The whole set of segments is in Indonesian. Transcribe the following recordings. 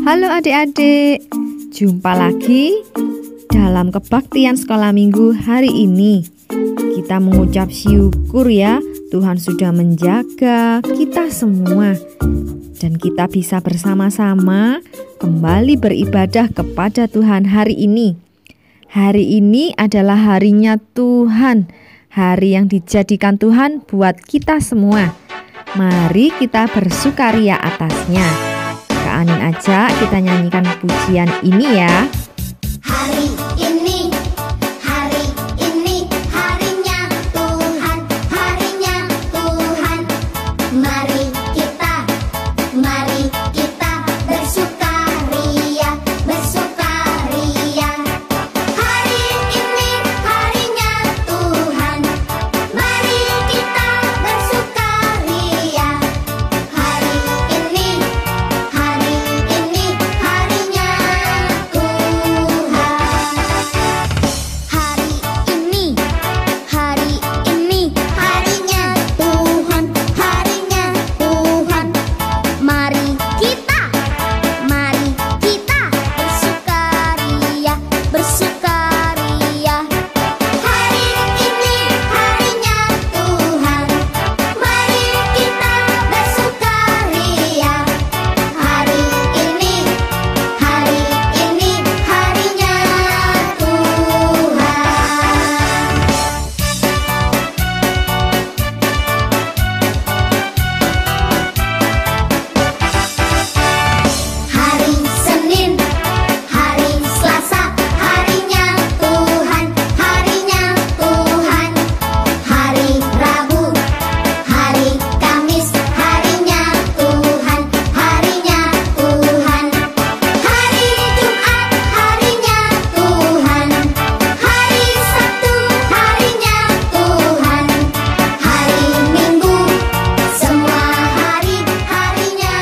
Halo adik-adik, jumpa lagi dalam kebaktian sekolah minggu hari ini. Kita mengucap syukur ya, Tuhan sudah menjaga kita semua. Dan kita bisa bersama-sama kembali beribadah kepada Tuhan hari ini. Hari ini adalah harinya Tuhan, hari yang dijadikan Tuhan buat kita semua. Mari kita bersukaria atasnya. Kak Anin ajak kita nyanyikan pujian ini ya. Hari ini harinya Tuhan, mari kita bersukaria. Hari ini harinya Tuhan, mari kita bersukaria. Hari ini harinya Tuhan. Hari ini harinya Tuhan, mari kita bersukaria. Hari ini harinya Tuhan, mari kita bersukaria. Hari ini harinya Tuhan. Hari Senin, hari Selasa, harinya Tuhan. Hari Rabu, hari Kamis, harinya Tuhan. Hari Jumat, harinya Tuhan. Hari Sabtu, harinya Tuhan. Hari Minggu, semua harinya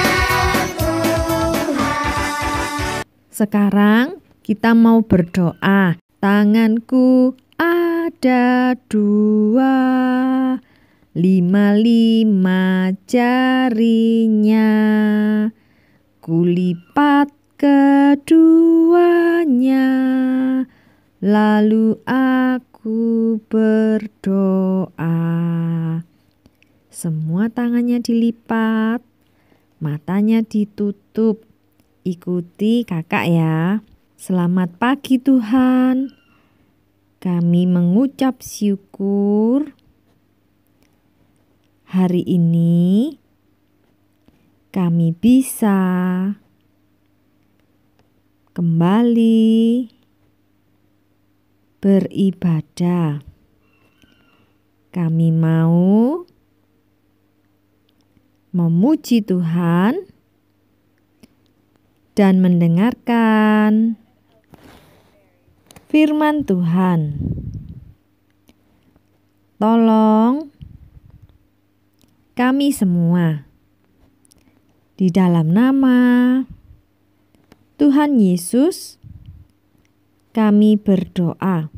Tuhan. Sekarang kita mau berdoa. Tanganku ada 2, 5 jarinya. Kulipat keduanya, lalu aku berdoa. Semua tangannya dilipat, matanya ditutup. Ikuti kakak ya. Selamat pagi Tuhan. Kami mengucap syukur hari ini kami bisa kembali beribadah. Kami mau memuji Tuhan dan mendengarkan firman Tuhan. Tolong kami semua di dalam nama Tuhan Yesus kami berdoa.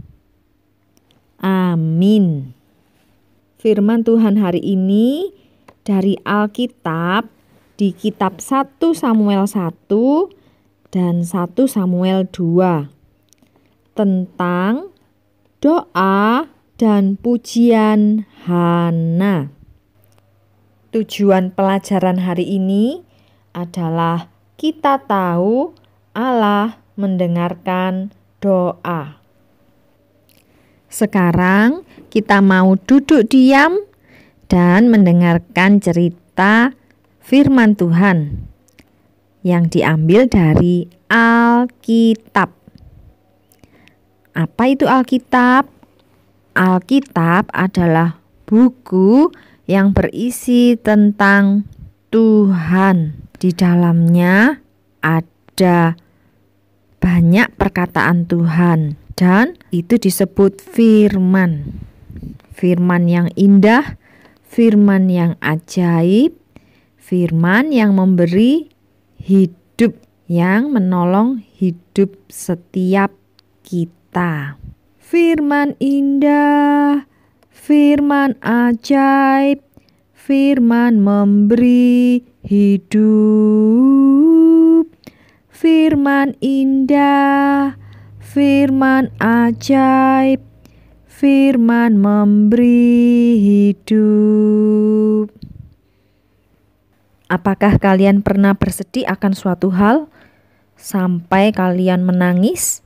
Amin. Firman Tuhan hari ini dari Alkitab di kitab 1 Samuel 1 dan 1 Samuel 2 tentang doa dan pujian Hana. Tujuan pelajaran hari ini adalah kita tahu Allah mendengarkan doa. Sekarang kita mau duduk diam dan mendengarkan cerita firman Tuhan yang diambil dari Alkitab. Apa itu Alkitab? Alkitab adalah buku yang berisi tentang Tuhan. Di dalamnya ada banyak perkataan Tuhan dan itu disebut firman. Firman yang indah, firman yang ajaib, firman yang memberi hidup, yang menolong hidup setiap kita. Firman indah, firman ajaib, firman memberi hidup, firman indah, firman ajaib, firman memberi hidup. Apakah kalian pernah bersedih akan suatu hal sampai kalian menangis?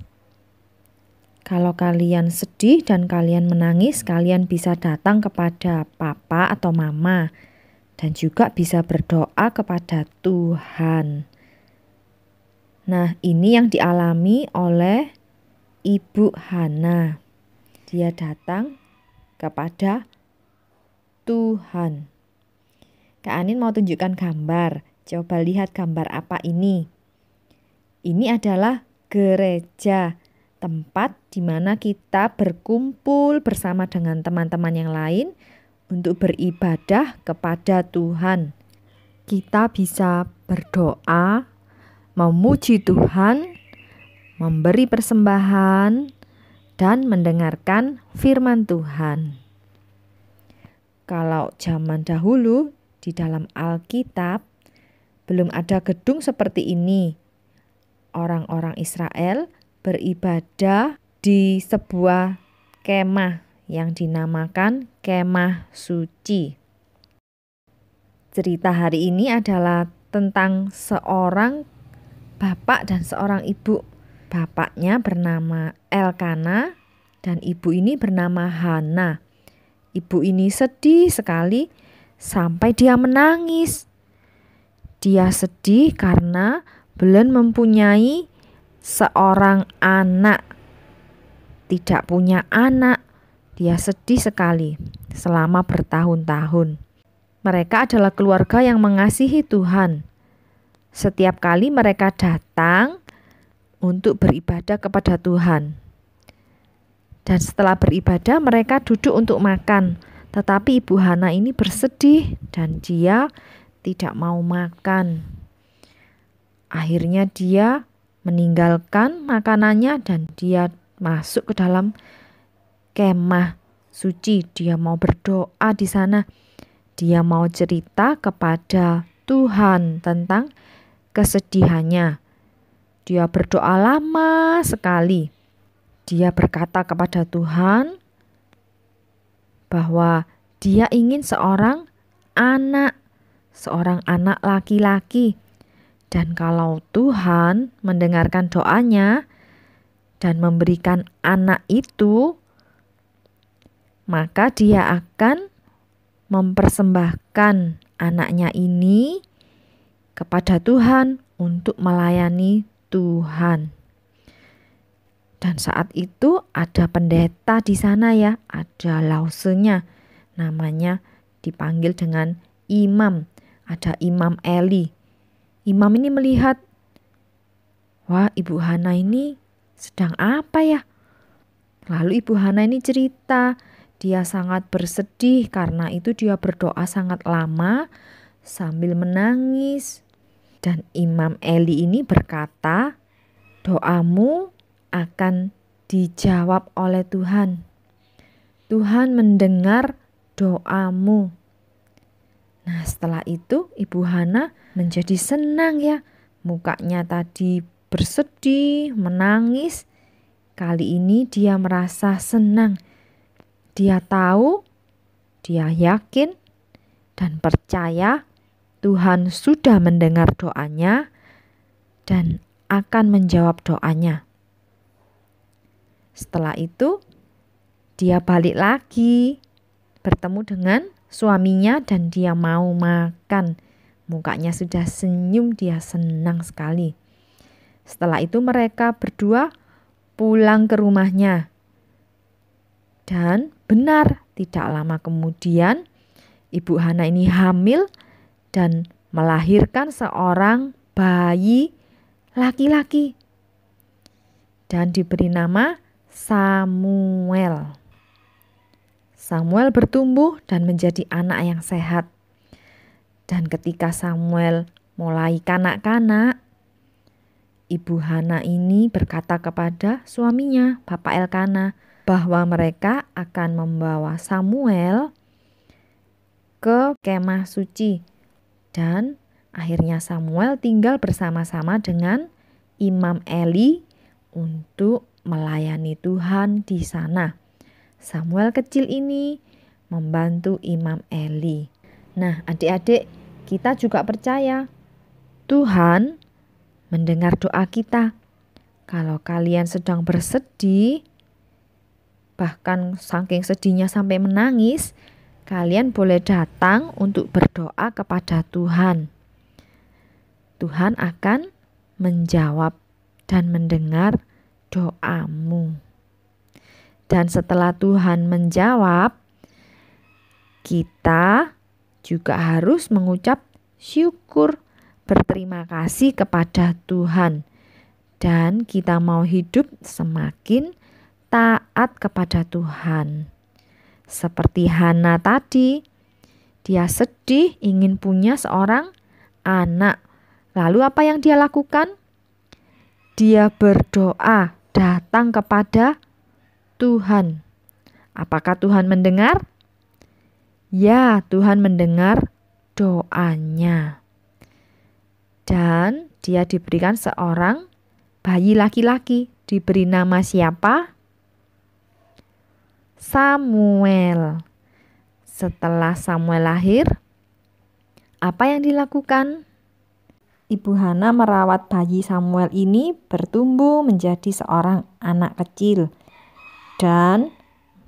Kalau kalian sedih dan kalian menangis, kalian bisa datang kepada papa atau mama dan juga bisa berdoa kepada Tuhan. Nah, ini yang dialami oleh Ibu Hana. Dia datang kepada Tuhan. Kak Anin mau tunjukkan gambar. Coba lihat gambar apa ini. Ini adalah gereja, tempat di mana kita berkumpul bersama dengan teman-teman yang lain untuk beribadah kepada Tuhan. Kita bisa berdoa, memuji Tuhan, memberi persembahan, dan mendengarkan firman Tuhan. Kalau zaman dahulu di dalam Alkitab belum ada gedung seperti ini. Orang-orang Israel beribadah di sebuah kemah yang dinamakan kemah suci. Cerita hari ini adalah tentang seorang bapak dan seorang ibu. Bapaknya bernama Elkana dan ibu ini bernama Hana. Ibu ini sedih sekali sampai dia menangis. Dia sedih karena belum mempunyai seorang anak. Tidak punya anak. Dia sedih sekali selama bertahun-tahun. Mereka adalah keluarga yang mengasihi Tuhan. Setiap kali mereka datang untuk beribadah kepada Tuhan. Dan setelah beribadah mereka duduk untuk makan. Tetapi Ibu Hana ini bersedih dan dia tidak mau makan. Akhirnya dia meninggalkan makanannya dan dia masuk ke dalam kemah suci. Dia mau berdoa di sana. Dia mau cerita kepada Tuhan tentang kesedihannya. Dia berdoa lama sekali. Dia berkata kepada Tuhan bahwa dia ingin seorang anak laki-laki. Dan kalau Tuhan mendengarkan doanya dan memberikan anak itu, maka dia akan mempersembahkan anaknya ini kepada Tuhan untuk melayani Tuhan. Dan saat itu ada pendeta di sana ya, ada lausenya, namanya dipanggil dengan imam, ada Imam Eli. Imam ini melihat, wah Ibu Hana ini sedang apa ya? Lalu Ibu Hana ini cerita, dia sangat bersedih karena itu dia berdoa sangat lama sambil menangis. Dan Imam Eli ini berkata, doamu akan dijawab oleh Tuhan. Tuhan mendengar doamu. Nah, setelah itu Ibu Hana menjadi senang ya. Mukanya tadi bersedih, menangis. Kali ini dia merasa senang. Dia tahu, dia yakin dan percaya Tuhan sudah mendengar doanya dan akan menjawab doanya. Setelah itu dia balik lagi bertemu dengan suaminya dan dia mau makan. Mukanya sudah senyum, dia senang sekali. Setelah itu mereka berdua pulang ke rumahnya. Dan benar, tidak lama kemudian Ibu Hana ini hamil dan melahirkan seorang bayi laki-laki. Dan diberi nama Samuel. Samuel bertumbuh dan menjadi anak yang sehat. Dan ketika Samuel mulai kanak-kanak, Ibu Hana ini berkata kepada suaminya, Bapak Elkana, bahwa mereka akan membawa Samuel ke kemah suci. Dan akhirnya Samuel tinggal bersama-sama dengan Imam Eli untuk melayani Tuhan di sana. Samuel kecil ini membantu Imam Eli. Nah, adik-adik, kita juga percaya Tuhan mendengar doa kita. Kalau kalian sedang bersedih, bahkan saking sedihnya sampai menangis, kalian boleh datang untuk berdoa kepada Tuhan. Tuhan akan menjawab dan mendengar doamu. Dan setelah Tuhan menjawab, kita juga harus mengucap syukur, berterima kasih kepada Tuhan. Dan kita mau hidup semakin taat kepada Tuhan. Seperti Hana tadi, dia sedih ingin punya seorang anak. Lalu apa yang dia lakukan? Dia berdoa datang kepada Tuhan. Apakah Tuhan mendengar? Ya, Tuhan mendengar doanya. Dan dia diberikan seorang bayi laki-laki. Diberi nama siapa? Samuel. Setelah Samuel lahir, apa yang dilakukan? Ibu Hana merawat bayi Samuel ini bertumbuh menjadi seorang anak kecil. Dan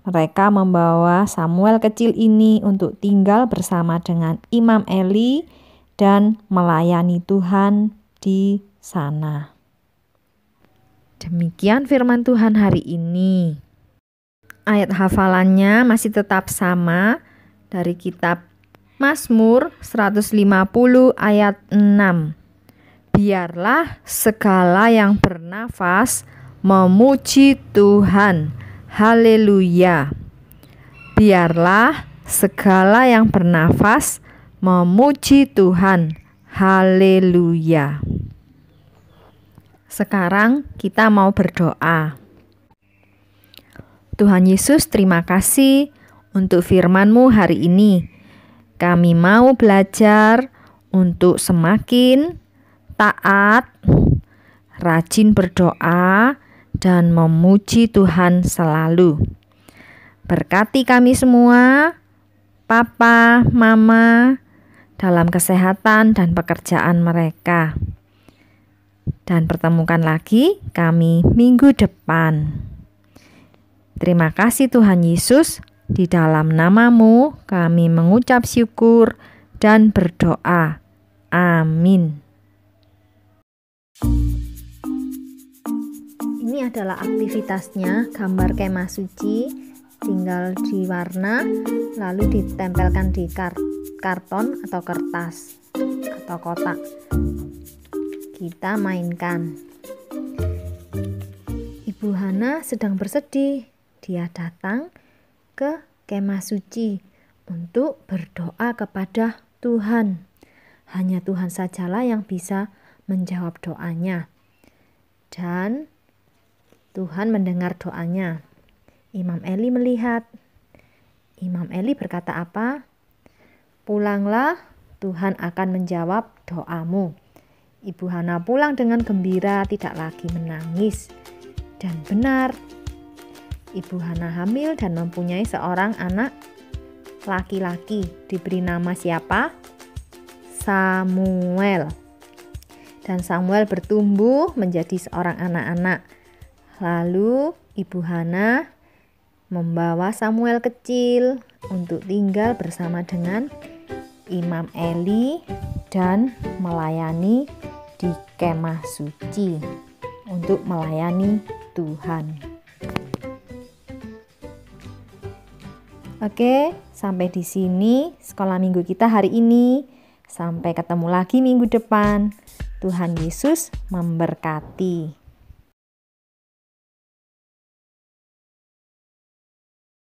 mereka membawa Samuel kecil ini untuk tinggal bersama dengan Imam Eli dan melayani Tuhan di sana. Demikian firman Tuhan hari ini. Ayat hafalannya masih tetap sama dari kitab Mazmur 150 ayat 6. Biarlah segala yang bernafas memuji Tuhan. Haleluya. Biarlah segala yang bernafas memuji Tuhan. Haleluya. Sekarang kita mau berdoa. Tuhan Yesus, terima kasih untuk firman-Mu hari ini. Kami mau belajar untuk semakin taat, rajin berdoa, dan memuji Tuhan selalu. Berkati kami semua, Papa, Mama, dalam kesehatan dan pekerjaan mereka. Dan pertemukan lagi kami minggu depan. Terima kasih Tuhan Yesus, di dalam nama-Mu kami mengucap syukur dan berdoa. Amin. Ini adalah aktivitasnya, gambar kemah suci, tinggal diwarna, lalu ditempelkan di karton atau kertas atau kotak. Kita mainkan. Ibu Hana sedang bersedih. Dia datang ke kemah suci untuk berdoa kepada Tuhan. Hanya Tuhan sajalah yang bisa menjawab doanya. Dan Tuhan mendengar doanya. Imam Eli melihat. Imam Eli berkata apa? Pulanglah, Tuhan akan menjawab doamu. Ibu Hana pulang dengan gembira, tidak lagi menangis. Dan benar, Ibu Hana hamil dan mempunyai seorang anak laki-laki. Diberi nama siapa? Samuel. Dan Samuel bertumbuh menjadi seorang anak-anak. Lalu Ibu Hana membawa Samuel kecil untuk tinggal bersama dengan Imam Eli dan melayani di kemah suci untuk melayani Tuhan. Oke, sampai di sini sekolah minggu kita hari ini. Sampai ketemu lagi minggu depan. Tuhan Yesus memberkati.